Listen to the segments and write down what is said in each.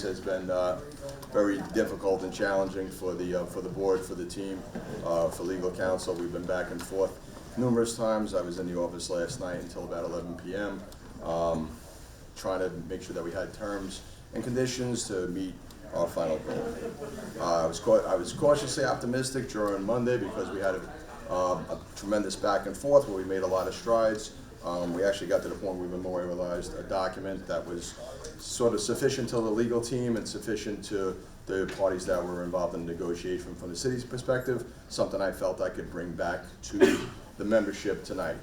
has been very difficult and challenging for the board, for the team, for legal counsel. We've been back and forth numerous times. I was in the office last night until about 11 p.m. Trying to make sure that we had terms and conditions to meet our final goal. I was cautiously optimistic during Monday because we had a tremendous back and forth where we made a lot of strides. We actually got to the point where we memorialized a document that was sort of sufficient to the legal team and sufficient to the parties that were involved in the negotiation from the city's perspective, something I felt I could bring back to the membership tonight.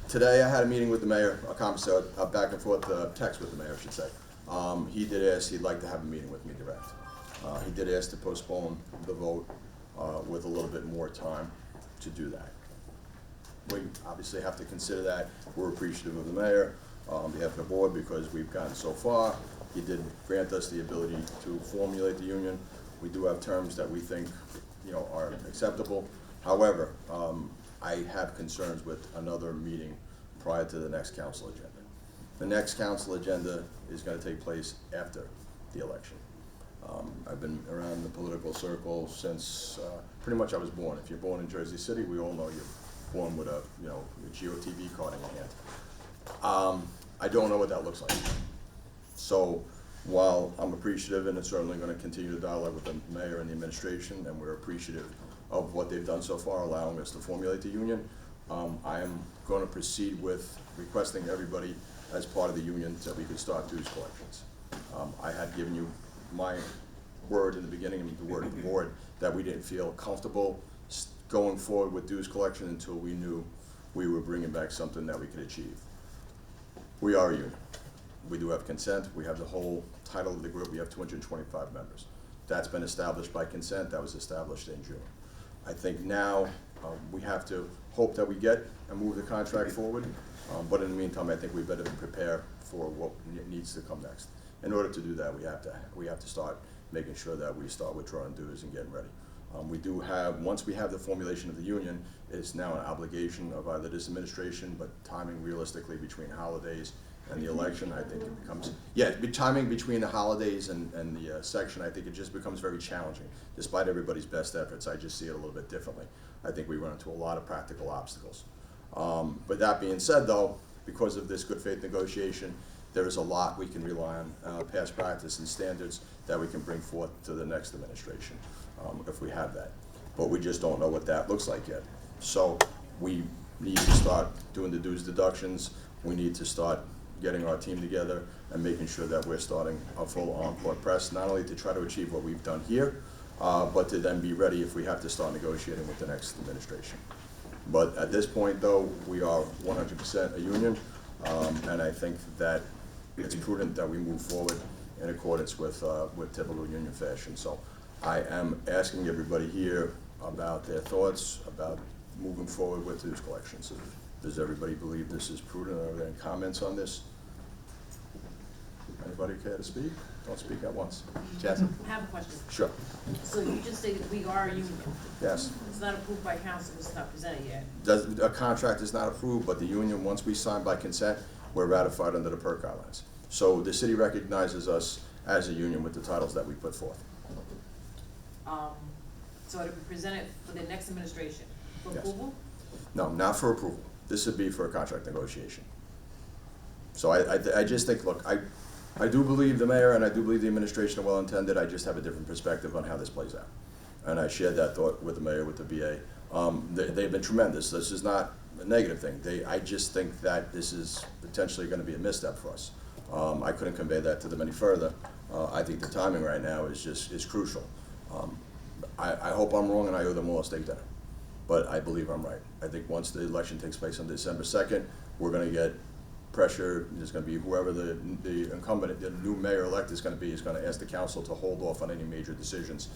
Today I had a meeting with the mayor, a back and forth text with the mayor, I should say. He did ask, he'd like to have a meeting with me direct. He did ask to postpone the vote with a little bit more time to do that. We obviously have to consider that. We're appreciative of the mayor on behalf of the board because we've gotten so far. He did grant us the ability to formulate the union. We do have terms that we think, are acceptable. However, I have concerns with another meeting prior to the next council agenda. The next council agenda is going to take place after the election. I've been around the political circle since pretty much I was born. If you're born in Jersey City, we all know you're born with a GOTV card in your hand. I don't know what that looks like. So while I'm appreciative and it's certainly going to continue to dialogue with the mayor and the administration, and we're appreciative of what they've done so far, allowing us to formulate the union, I am going to proceed with requesting everybody as part of the union that we could start dues collections. I had given you my word in the beginning and the word of the board that we didn't feel comfortable going forward with dues collection until we knew we were bringing back something that we could achieve. We are a union. We do have consent. We have the whole title of the group. We have 225 members. That's been established by consent. That was established in June. I think now we have to hope that we get and move the contract forward. But in the meantime, I think we better prepare for what needs to come next. In order to do that, we have to start making sure that we start withdrawing dues and getting ready. We do have, once we have the formulation of the union, it's now an obligation of either this administration, but timing realistically between holidays and the election, I think it becomes, timing between the holidays and the section, I think it just becomes very challenging. Despite everybody's best efforts, I just see it a little bit differently. I think we run into a lot of practical obstacles. But that being said though, because of this good faith negotiation, there is a lot we can rely on, past practice and standards that we can bring forth to the next administration, if we have that. But we just don't know what that looks like yet. So we need to start doing the dues deductions. We need to start getting our team together and making sure that we're starting a full on-court press, not only to try to achieve what we've done here, but to then be ready if we have to start negotiating with the next administration. But at this point though, we are 100% a union, and I think that it's prudent that we move forward in accordance with typical union fashion. So I am asking everybody here about their thoughts about moving forward with dues collections. Does everybody believe this is prudent? Are there any comments on this? Anybody care to speak? Don't speak at once. Jasmine? I have a question. Sure. So you just stated we are a union. Yes. It's not approved by council, it's not presented yet. A contract is not approved, but the union, once we sign by consent, we're ratified under the PERC guidelines. So the city recognizes us as a union with the titles that we put forth. So it'll be presented for the next administration for Yes. approval? No, not for approval. This would be for a contract negotiation. So I just think, look, I do believe the mayor and I do believe the administration are well intended. I just have a different perspective on how this plays out. And I shared that thought with the mayor, with the VA. They've been tremendous. This is not a negative thing. I just think that this is potentially going to be a misstep for us. I couldn't convey that to them any further. I think the timing right now is crucial. I hope I'm wrong and I owe them all a steak dinner. But I believe I'm right. I think once the election takes place on December 2nd, we're going to get pressure. There's going to be whoever the incumbent, the new mayor-elect is going to ask the council to hold off on any major decisions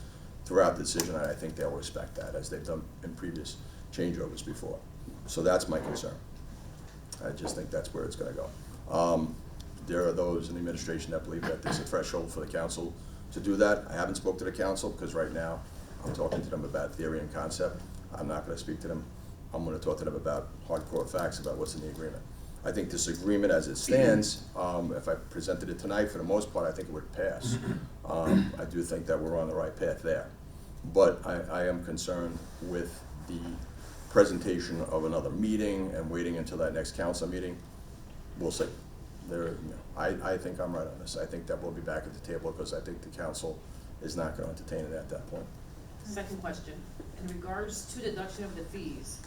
throughout the decision, and I think they'll respect that, as they've done in previous changeovers before. So that's my concern. I just think that's where it's going to go. There are those in the administration that believe that there's a threshold for the council to do that. I haven't spoke to the council because right now I'm talking to them about theory and concept. I'm not going to speak to them. I'm going to talk to them about hardcore facts about what's in the agreement. I think this agreement as it stands, if I presented it tonight, for the most part, I think it would pass. I do think that we're on the right path there. But I am concerned with the presentation of another meeting and waiting until that next council meeting. We'll see. I think I'm right on this. I think that we'll be back at the table because I think the council is not going to entertain it at that point. Second question, in regards to deduction of the fees,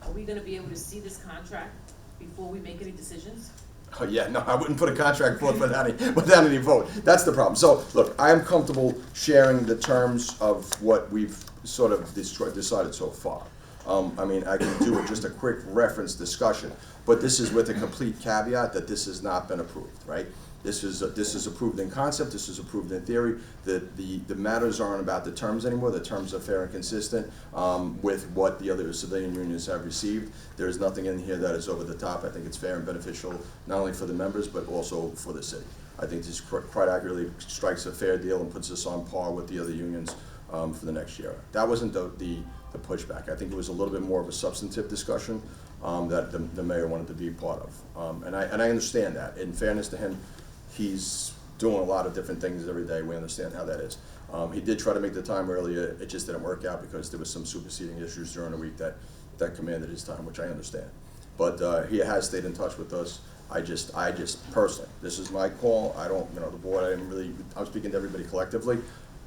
are we gonna be able to see this contract before we make any decisions? Oh, yeah, no, I wouldn't put a contract forth without any vote. That's the problem. So, look, I am comfortable sharing the terms of what we've sort of decided so far. I mean, I can do it, just a quick reference discussion, but this is with a complete caveat that this has not been approved, right? This is approved in concept, this is approved in theory. The matters aren't about the terms anymore. The terms are fair and consistent with what the other civilian unions have received. There's nothing in here that is over the top. I think it's fair and beneficial, not only for the members, but also for the city. I think this quite accurately strikes a fair deal and puts us on par with the other unions for the next year. That wasn't the pushback. I think it was a little bit more of a substantive discussion that the mayor wanted to be part of. And I understand that. In fairness to him, he's doing a lot of different things every day. We understand how that is. He did try to make the time earlier. It just didn't work out because there was some superseding issues during the week that commanded his time, which I understand. But he has stayed in touch with us. I just personally, this is my call. I don't, the board, I'm speaking to everybody collectively,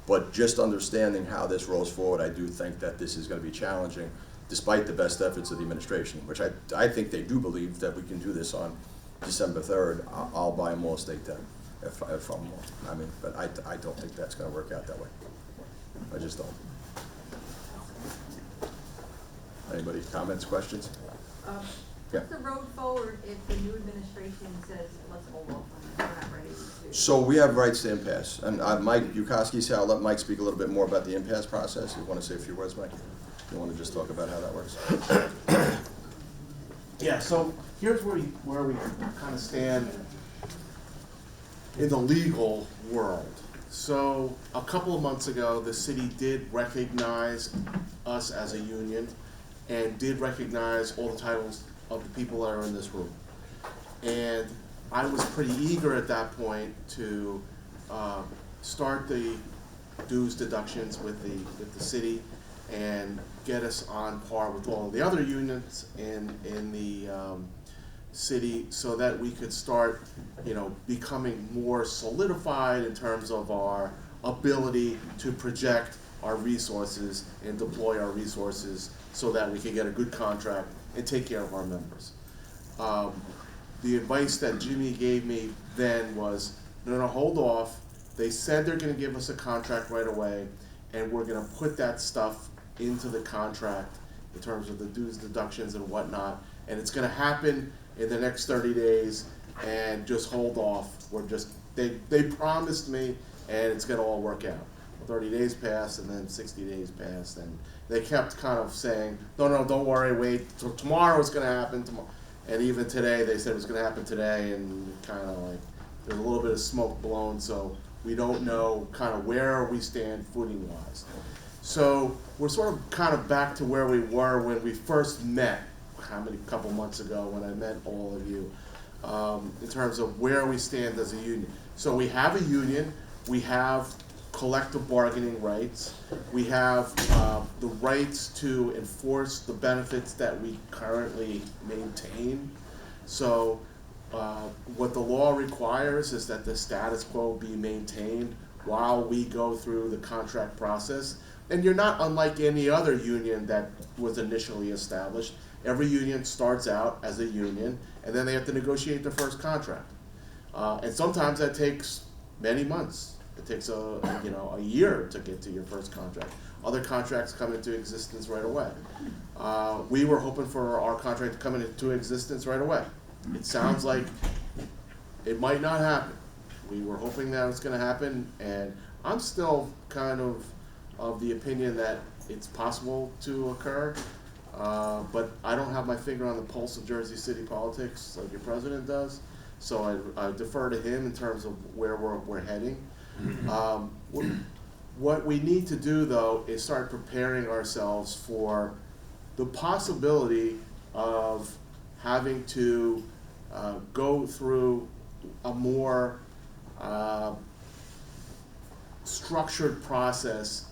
but just understanding how this rolls forward, I do think that this is going to be challenging, despite the best efforts of the administration, which I think they do believe that we can do this on December 3rd. I'll buy them all state then, if I'm wrong. I mean, but I don't think that's going to work out that way. I just don't. Anybody comments, questions? Yeah. What's the road forward if the new administration says, let's hold off on it, we're not ready to do? So we have rights to impasse, and Mike Yukowski's here. I'll let Mike speak a little bit more about the impasse process. You want to say a few words, Mike? You want to just talk about how that works? Yeah, so here's where we kind of stand in the legal world. So a couple of months ago, the city did recognize us as a union and did recognize all the titles of the people that are in this room. And I was pretty eager at that point to start the dues deductions with the city and get us on par with all of the other unions in the city, so that we could start, becoming more solidified in terms of our ability to project our resources and deploy our resources so that we can get a good contract and take care of our members. The advice that Jimmy gave me then was, no, hold off. They said they're gonna give us a contract right away, and we're gonna put that stuff into the contract in terms of the dues deductions and whatnot, and it's gonna happen in the next 30 days, and just hold off. They promised me, and it's gonna all work out. 30 days passed, and then 60 days passed, and they kept kind of saying, no, don't worry, wait, tomorrow it's gonna happen, tomorrow. And even today, they said it was gonna happen today, and kind of like, there's a little bit of smoke blown, so we don't know kind of where we stand footing-wise. So we're sort of kind of back to where we were when we first met, couple months ago when I met all of you, in terms of where we stand as a union. So we have a union, we have collective bargaining rights, we have the rights to enforce the benefits that we currently maintain. So what the law requires is that the status quo be maintained while we go through the contract process. And you're not unlike any other union that was initially established. Every union starts out as a union, and then they have to negotiate their first contract. And sometimes that takes many months. It takes a year to get to your first contract. Other contracts come into existence right away. We were hoping for our contract to come into existence right away. It sounds like it might not happen. We were hoping that it's going to happen, and I'm still kind of the opinion that it's possible to occur. But I don't have my finger on the pulse of Jersey City politics like your president does, so I defer to him in terms of where we're heading. What we need to do, though, is start preparing ourselves for the possibility of having to go through a more structured process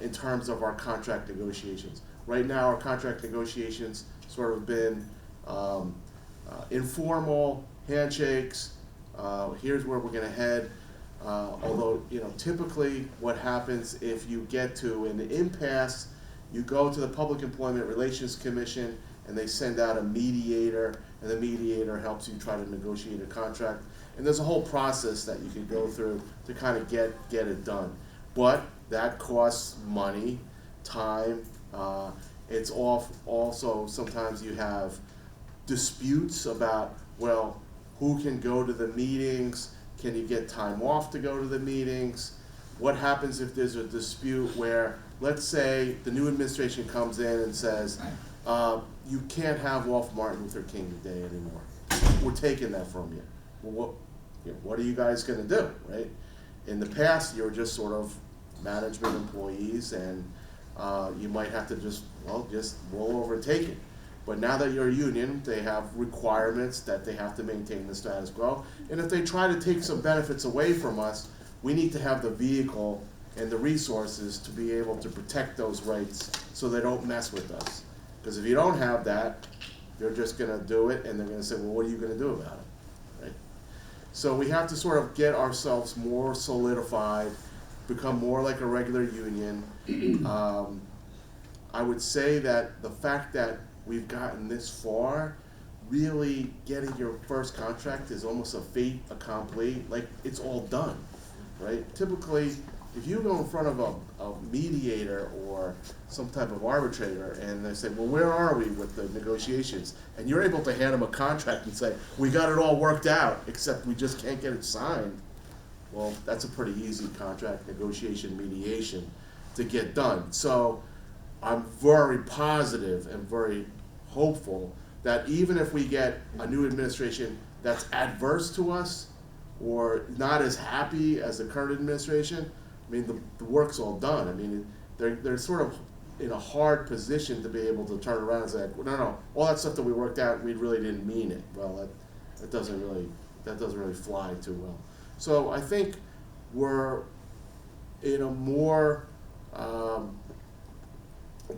in terms of our contract negotiations. Right now, our contract negotiations sort of been informal handshakes. Here's where we're going to head. Although, typically what happens if you get to an impasse, you go to the Public Employment Relations Commission and they send out a mediator, and the mediator helps you try to negotiate a contract. And there's a whole process that you can go through to kind of get it done. But that costs money, time. It's also sometimes you have disputes about, well, who can go to the meetings? Can you get time off to go to the meetings? What happens if there's a dispute where, let's say, the new administration comes in and says, you can't have off Martin Luther King Day anymore. We're taking that from you. Well, what are you guys going to do, right? In the past, you were just sort of management employees, and you might have to just roll over and take it. But now that you're a union, they have requirements that they have to maintain the status quo. And if they try to take some benefits away from us, we need to have the vehicle and the resources to be able to protect those rights so they don't mess with us. Because if you don't have that, they're just going to do it, and they're going to say, well, what are you going to do about it? Right? So we have to sort of get ourselves more solidified, become more like a regular union. I would say that the fact that we've gotten this far, really getting your first contract is almost a fait accompli. Like, it's all done, right? Typically, if you go in front of a mediator or some type of arbitrator and they say, well, where are we with the negotiations? And you're able to hand them a contract and say, we got it all worked out, except we just can't get it signed. Well, that's a pretty easy contract negotiation mediation to get done. So I'm very positive and very hopeful that even if we get a new administration that's adverse to us or not as happy as the current administration, I mean, the work's all done. I mean, they're sort of in a hard position to be able to turn around and say, well, no, all that stuff that we worked out, we really didn't mean it. Well, that doesn't really fly too well. So I think we're in a more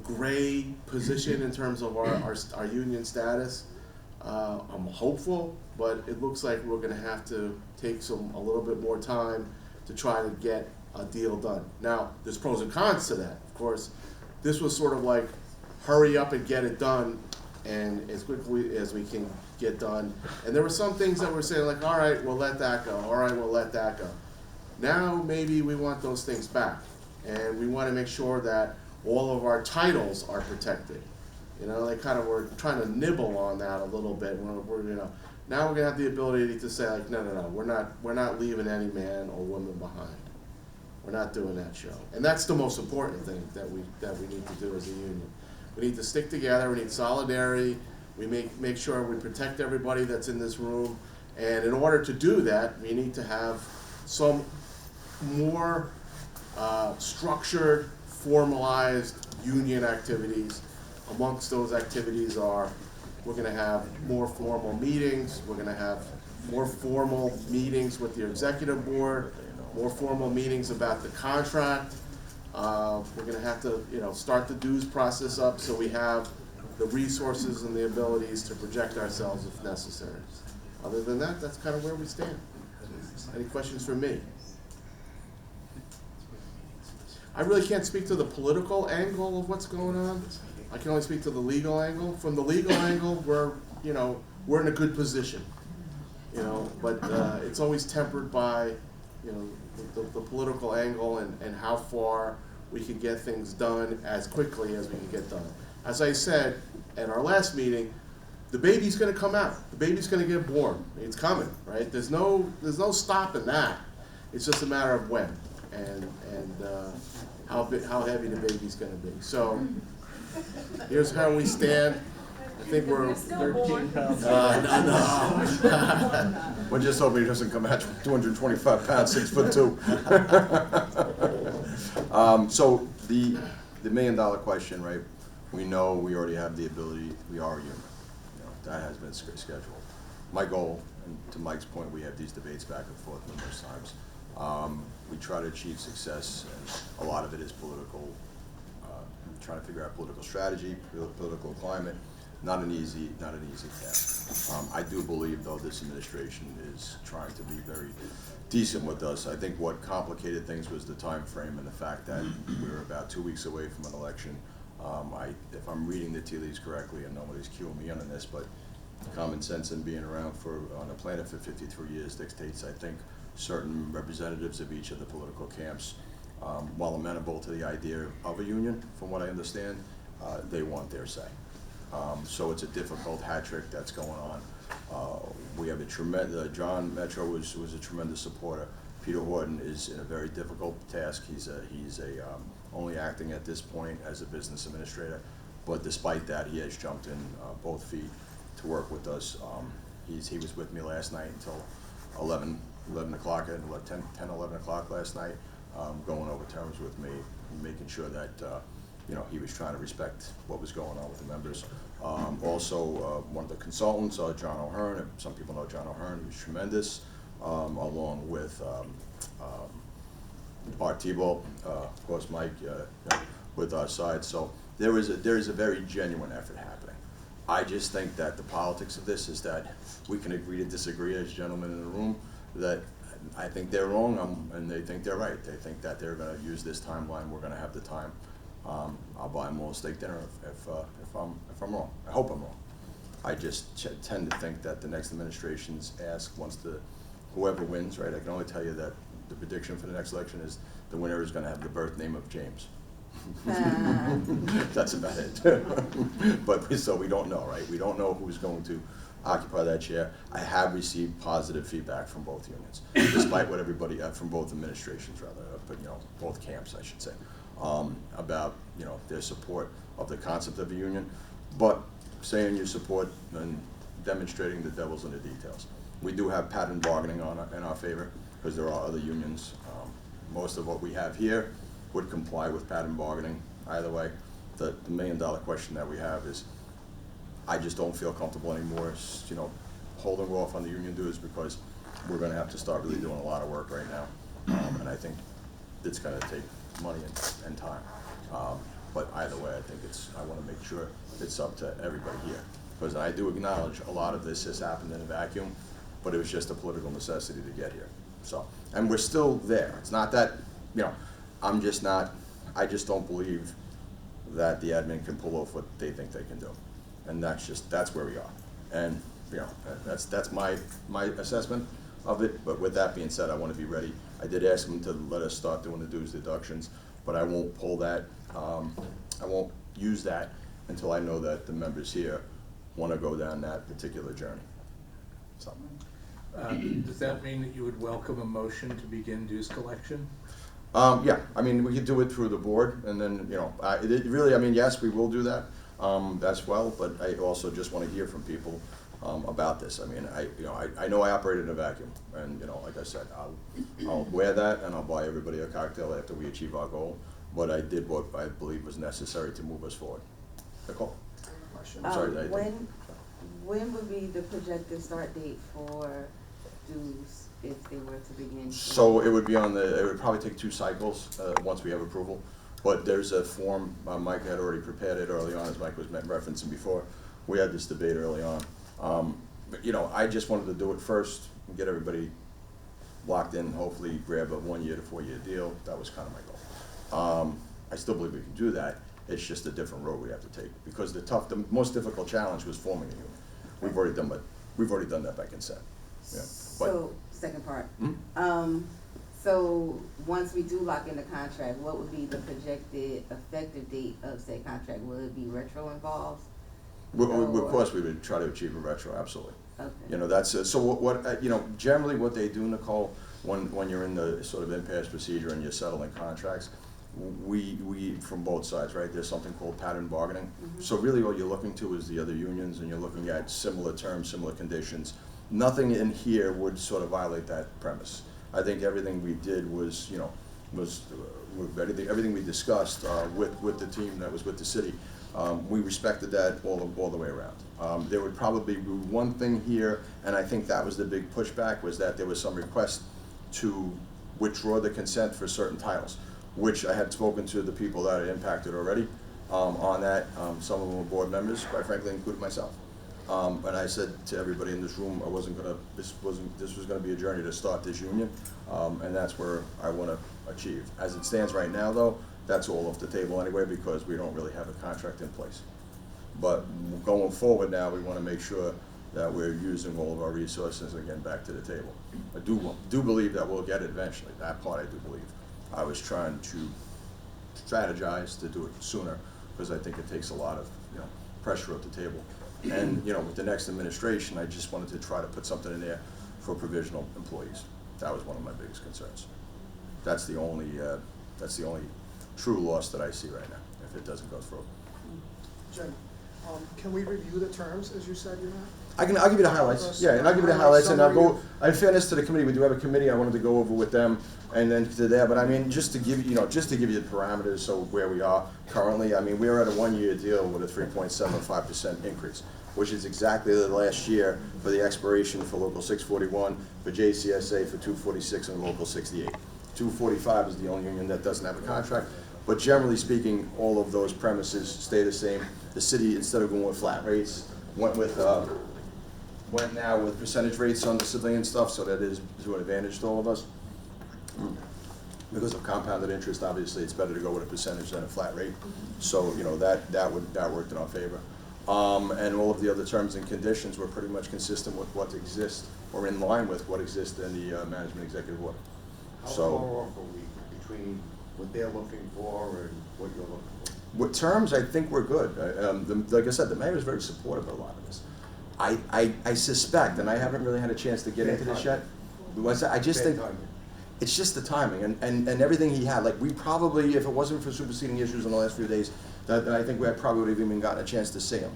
gray position in terms of our union status. I'm hopeful, but it looks like we're going to have to take a little bit more time to try to get a deal done. Now, there's pros and cons to that. Of course, this was sort of like hurry up and get it done, and as quickly as we can get done. And there were some things that were saying like, all right, we'll let that go. All right, we'll let that go. Now maybe we want those things back, and we want to make sure that all of our titles are protected. They kind of were trying to nibble on that a little bit. Now we're gonna have the ability to say like, no, we're not leaving any man or woman behind. We're not doing that show. And that's the most important thing that we need to do as a union. We need to stick together, we need solidarity, we make sure we protect everybody that's in this room. And in order to do that, we need to have some more structured, formalized union activities. Amongst those activities we're going to have more formal meetings, we're going to have more formal meetings with the executive board, more formal meetings about the contract. We're going to have to, start the dues process up so we have the resources and the abilities to project ourselves if necessary. Other than that, that's kind of where we stand. Any questions from me? I really can't speak to the political angle of what's going on. I can only speak to the legal angle. From the legal angle, we're in a good position, but it's always tempered by, the political angle and how far we can get things done as quickly as we can get done. As I said at our last meeting, the baby's going to come out. The baby's going to get born. It's coming, right? There's no stopping that. It's just a matter of when and how heavy the baby's going to be. So here's how we stand. I think we're 13 pounds. No. We're just hoping he doesn't come out 225 pounds, 6'2". So the $1 million question, right? We know we already have the ability. We are a union. That has been scheduled. my goal, and to Mike's point, we have these debates back and forth numerous times. We try to achieve success, and a lot of it is political, trying to figure out political strategy, political climate. Not an easy task. I do believe, though, this administration is trying to be very decent with us. I think what complicated things was the time frame and the fact that we were about 2 weeks away from an election. If I'm reading the tea leaves correctly, and nobody's cueing me in on this, but common sense and being around on the planet for 53 years dictates, I think, certain representatives of each of the political camps, while amenable to the idea of a union, from what I understand, they want their say. So it's a difficult hat trick that's going on. We have a tremendous, John Metro was a tremendous supporter. Peter Horton is in a very difficult task. He's only acting at this point as a business administrator, but despite that, he has jumped in both feet to work with us. He was with me last night until 11 o'clock, 10, 11 o'clock last night, going over terms with me, making sure that he was trying to respect what was going on with the members. Also, one of the consultants, John O'Hearn, some people know John O'Hearn, he was tremendous, along with Bart Tebow, of course Mike, with our side. So there is a very genuine effort happening. I just think that the politics of this is that we can agree to disagree as gentlemen in the room, that I think they're wrong, and they think they're right. They think that they're going to use this timeline, we're going to have the time. I'll buy them all a steak dinner if I'm wrong. I hope I'm wrong. I just tend to think that the next administration's ask, whoever wins, right? I can only tell you that the prediction for the next election is the winner is going to have the birth name of James. That's about it. But so we don't know, right? We don't know who's going to occupy that chair. I have received positive feedback from both unions, despite what everybody, from both administrations rather, but both camps, I should say, about their support of the concept of a union, but saying your support and demonstrating the devil's in the details. We do have pattern bargaining in our favor, because there are other unions. Most of what we have here would comply with pattern bargaining. Either way, the million-dollar question that we have is, I just don't feel comfortable anymore, holding off on the union dues, because we're going to have to start really doing a lot of work right now, and I think it's going to take money and time. But either way, I think I want to make sure it's up to everybody here, because I do acknowledge a lot of this has happened in a vacuum, but it was just a political necessity to get here. So, and we're still there. It's not that, I just don't believe that the admin can pull off what they think they can do. And that's where we are. And, that's my assessment of it. But with that being said, I want to be ready. I did ask them to let us start doing the dues deductions, but I won't pull that, I won't use that until I know that the members here want to go down that particular journey. So. Does that mean that you would welcome a motion to begin dues collection? Yeah, we could do it through the board, and then, yes, we will do that as well, but I also just want to hear from people about this. I know I operate in a vacuum, and, like I said, I'll wear that, and I'll buy everybody a cocktail after we achieve our goal, but I did what I believe was necessary to move us forward. Nicole? I'm sorry, when would be the projected start date for dues if they were to begin? So it would probably take 2 cycles once we have approval. But there's a form, Mike had already prepared it early on, as Mike was referencing before. We had this debate early on. But, I just wanted to do it first and get everybody locked in, hopefully grab a 1-year to 4-year deal. That was kind of my goal. I still believe we can do that. It's just a different road we have to take, because the most difficult challenge was forming a union. We've already done that by consent. Yeah. So, second part. Hmm? So once we do lock in the contract, what would be the projected effective date of said contract? Will it be retro involved? Of course, we would try to achieve a retro, absolutely. Okay. That's so. What generally what they do, Nicole, when you're in the sort of impasse procedure and you're settling contracts, we from both sides, right? There's something called pattern bargaining. Mm-hmm. So really, all you're looking to is the other unions, and you're looking at similar terms, similar conditions. Nothing in here would sort of violate that premise. I think everything we did was, everything we discussed with the team that was with the city We respected that all the way around. There would probably be one thing here, and I think that was the big pushback, was that there was some request to withdraw the consent for certain titles, which I had spoken to the people that are impacted already on that. Some of them were board members, quite frankly, including myself. And I said to everybody in this room, this was gonna be a journey to start this union, and that's where I wanna achieve. As it stands right now, though, that's all off the table anyway, because we don't really have a contract in place. But going forward now, we wanna make sure that we're using all of our resources again back to the table. I do believe that we'll get it eventually. That part I do believe. I was trying to strategize to do it sooner, because I think it takes a lot of, pressure at the table. And, with the next administration, I just wanted to try to put something in there for provisional employees. That was one of my biggest concerns. That's the only true loss that I see right now, if it doesn't go through. Jen, can we review the terms as you said you have? I'll give you the highlights, yeah, and I'll give you the highlights, and I'll go, in fairness to the committee, we do have a committee, I wanted to go over with them, and then to there, but I mean, just to give you, the parameters, so where we are currently, I mean, we are at a 1-year deal with a 3.75% increase, which is exactly the last year for the expiration for Local 641, for JCSA for 246, and Local 68. 245 is the only union that doesn't have a contract, but generally speaking, all of those premises stay the same. The city, instead of going with flat rates, went now with percentage rates on the civilian stuff, so that is to an advantage to all of us. Because of compounded interest, obviously, it's better to go with a percentage than a flat rate. So, that worked in our favor. And all of the other terms and conditions were pretty much consistent with what exists, or in line with what exists in the management executive order. How So, far off are we between what they're looking for and what you're looking for? with terms, I think we're good. Like I said, the mayor is very supportive of a lot of this. I suspect, and I haven't really had a chance to get into this yet, I just think it's just the timing and everything he had. Like, we probably, if it wasn't for superseding issues in the last few days, that I think we probably would have even gotten a chance to see him.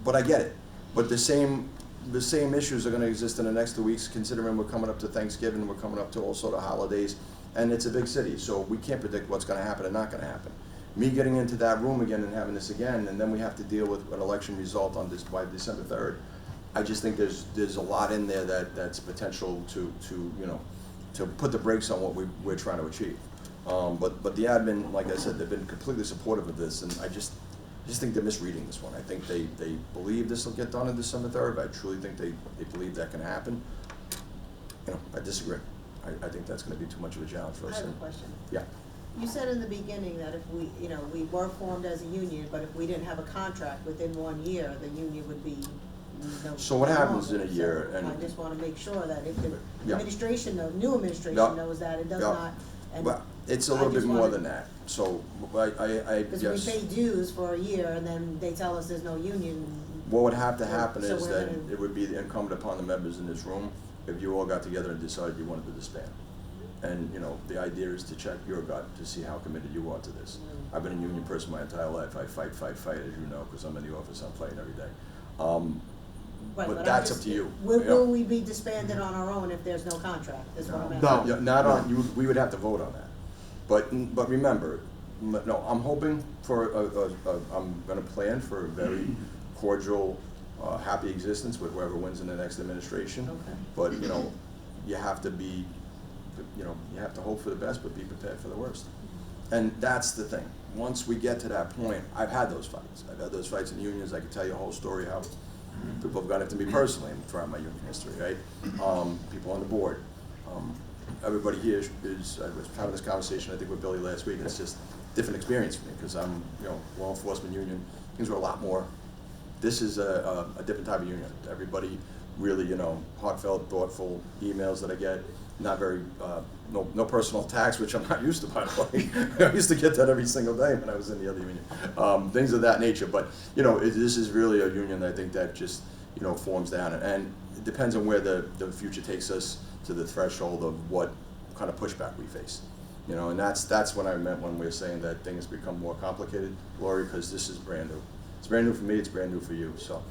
But I get it. But the same issues are going to exist in the next 2 weeks, considering we're coming up to Thanksgiving, we're coming up to all sort of holidays, and it's a big city, so we can't predict what's going to happen and not going to happen. Me getting into that room again and having this again, and then we have to deal with an election result by December 3rd. I just think there's a lot in there that's potential to put the brakes on what we're trying to achieve. But the admin, like I said, they've been completely supportive of this, and I just think they're misreading this one. I think they believe this will get done on December 3rd. I truly think they believe that can happen. I disagree. I think that's going to be too much of a challenge for us. I have a question. Yeah. You said in the beginning that if we, we were formed as a union, but if we didn't have a contract within 1 year, the union would be no. So what happens in a So year? And I just wanna make sure that if the Yeah. administration, the new administration Yeah. knows that it does Yeah. not. And well, it's a I little bit just more wanted- than that. So I Because guess we pay dues for a year and then they tell us there's no union. what would have to happen So is we're that gonna- it would be incumbent upon the members in this room if you all got together and decided you wanted to disband. And, the idea is to check your gut to see how committed you are to this. I've been a union person my entire life. I fight, as you know, because I'm in the office, I'm fighting every day. Right, But I'm that's just- up to you. Will we be disbanded on our own if there's no contract, is what I'm asking? No. Yeah, not on, we would have to vote on that. But remember, no, I'm hoping for I'm gonna plan for a very cordial, happy existence with whoever wins in the next administration. Okay. But, you have to be, you have to hope for the best, but be prepared for the worst. And that's the thing. Once we get to that point, I've had those fights. I've had those fights in unions. I could tell you a whole story how people have gone after me personally throughout my union history, right? People on the board. Everybody here is, I was having this conversation, I think, with Billy last week, and it's just a different experience for me, because I'm, law enforcement union, things were a lot more. This is a different type of union. Everybody really, heartfelt, thoughtful emails that I get, not very, no personal attacks, which I'm not used to, by the way. I used to get that every single day when I was in the other union. Things of that nature, but, this is really a union, I think, that just, forms down, and it depends on where the future takes us to the threshold of what kind of pushback we face. And that's what I meant when we were saying that things become more complicated, Lori, because this is brand new. It's brand new for me, it's brand new for you, so,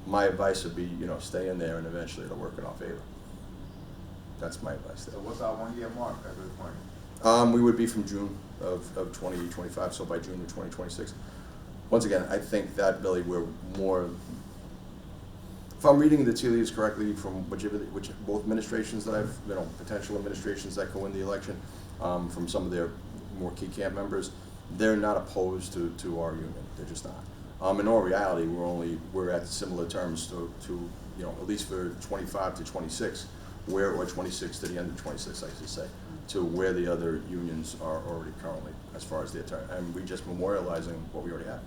my advice would be, stay in there and eventually it'll work in our favor. That's my advice there. So what's our 1 year mark at this point? We would be from June of 2025, so by June of 2026. once again, I think that really we're more, if I'm reading the tea leaves correctly from both administrations that I've, potential administrations that go in the election, from some of their more key camp members, they're not opposed to our union. They're just not. In all reality, we're at similar terms to at least for 25 to 26, or 26 to the end of 26, I should say, to where the other unions are already currently as far as their term. And we just memorializing what we already have.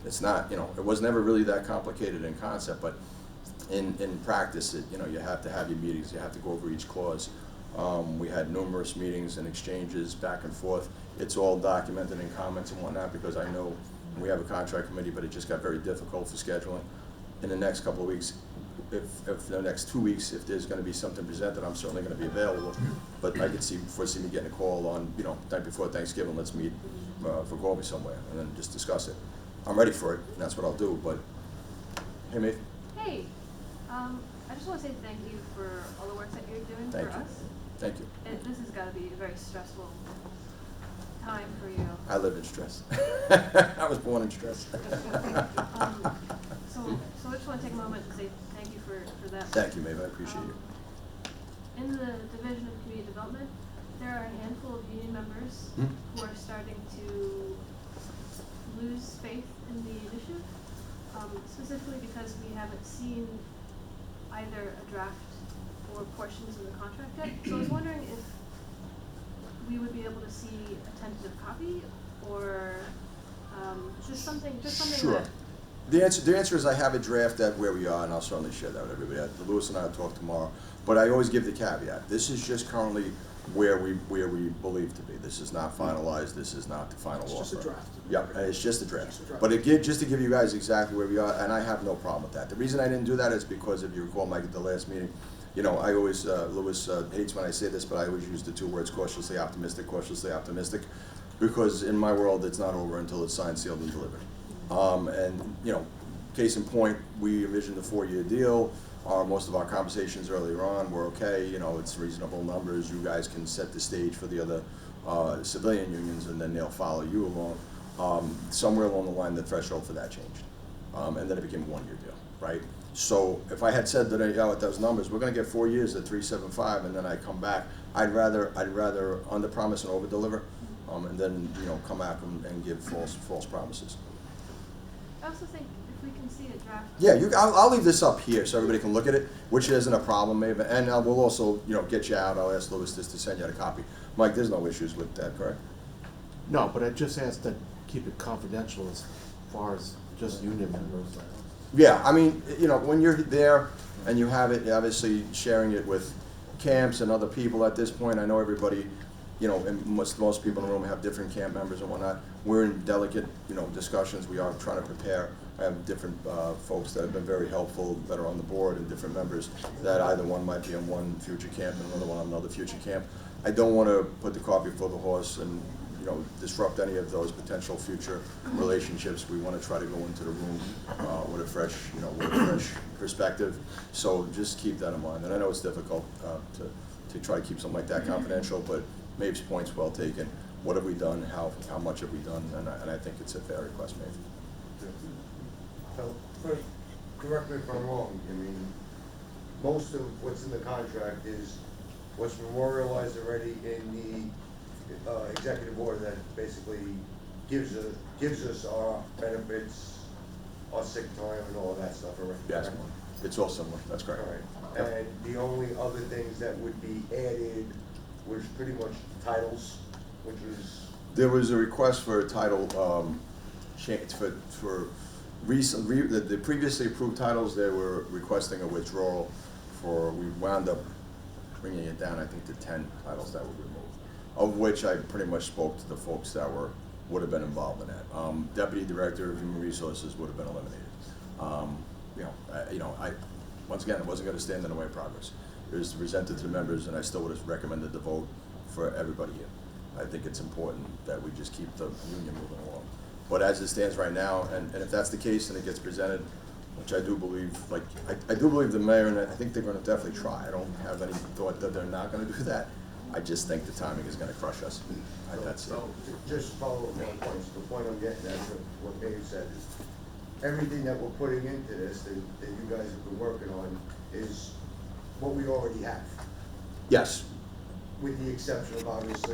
It's not, it was never really that complicated in concept, but in practice, you have to have your meetings, you have to go over each clause. We had numerous meetings and exchanges back and forth. It's all documented in comments and whatnot, because I know we have a contract committee, but it just got very difficult for scheduling. In the next couple of weeks, if the next 2 weeks, if there's gonna be something presented, I'm certainly gonna be available. But I could foresee me getting a call on, night before Thanksgiving, let's meet for coffee somewhere, and then just discuss it. I'm ready for it, and that's what I'll do, but, hey, Maeve. Hey, I just wanna say thank you for all the work that you're doing Thank for you. us. Thank you. This has gotta be a very stressful time for you. I live in stress. I was born in stress. So I just wanna take a moment and say thank you for that. Thank you, Maeve, I appreciate you. In the Division of Community Development, there are a handful of union members who are starting to lose faith in the initiative, specifically because we haven't seen either a draft or portions of the contract yet. So I was wondering if we would be able to see a tentative copy, or just something Sure. that. The answer is I have a draft at where we are, and I'll certainly share that with everybody. Lewis and I will talk tomorrow. But I always give the caveat. This is just currently where we believe to be. This is not finalized. This is not the final offer. It's just a draft. Yep, it's just a draft. Just a draft. But just to give you guys exactly where we are, and I have no problem with that. The reason I didn't do that is because, if you recall, Mike, at the last meeting, I always, Lewis hates when I say this, but I always use the two words cautiously optimistic, because in my world, it's not over until it's signed, sealed, and delivered. Case in point, we envisioned a 4-year deal. Most of our conversations earlier on were okay, it's reasonable numbers. You guys can set the stage for the other civilian unions, and then they'll follow you along. Somewhere along the line, the threshold for that changed. And then it became a 1-year deal, right? So if I had said that, at those numbers, we're gonna get 4 years at 375, and then I come back, I'd rather under promise and over deliver, and then, come back and give false promises. I also think if we can see a draft. Yeah, I'll leave this up here so everybody can look at it, which isn't a problem, maybe, and we'll also, get you out. I'll ask Lewis just to send you out a copy. Mike, there's no issues with that, correct? No, but I just asked to keep it confidential as far as just union members. Yeah, I mean, when you're there and you have it, obviously sharing it with camps and other people at this point, I know everybody, and most people in the room have different camp members and whatnot. We're in delicate, discussions. We are trying to prepare. I have different folks that have been very helpful that are on the board, and different members that either one might be in one future camp and another one on another future camp. I don't want to put the cart before the horse and disrupt any of those potential future relationships. We want to try to go into the room with a fresh, perspective. So just keep that in mind. And I know it's difficult to try to keep something like that confidential, but Maeve's point's well taken. What have we done? How much have we done? And I think it's a fair request, Maeve. So, first, correct me if I'm wrong, most of what's in the contract is what's memorialized already in the executive order that basically gives us our benefits, our sick time, and all of that stuff already. Yes, correct? it's all similar. That's correct. All right. And the only other things that would be added was pretty much titles, which was. There was a request for a title change for the previously approved titles. They were requesting a withdrawal we wound up bringing it down, I think, to 10 titles that were removed, of which I pretty much spoke to the folks that would have been involved in that. Deputy Director of Human Resources would have been eliminated. I once again, it wasn't going to stand in the way of progress. It was presented to the members, and I still would have recommended the vote for everybody here. I think it's important that we just keep the union moving along. But as it stands right now, and if that's the case and it gets presented, which I do believe, I do believe the mayor, and I think they're going to definitely try. I don't have any thought that they're not going to do that. I just think the timing is gonna crush us. That's it. So, just follow up my points, the point I'm getting at, what Dave said is, everything that we're putting into this, that you guys have been working on, is what we already have, Yes, with the exception of obviously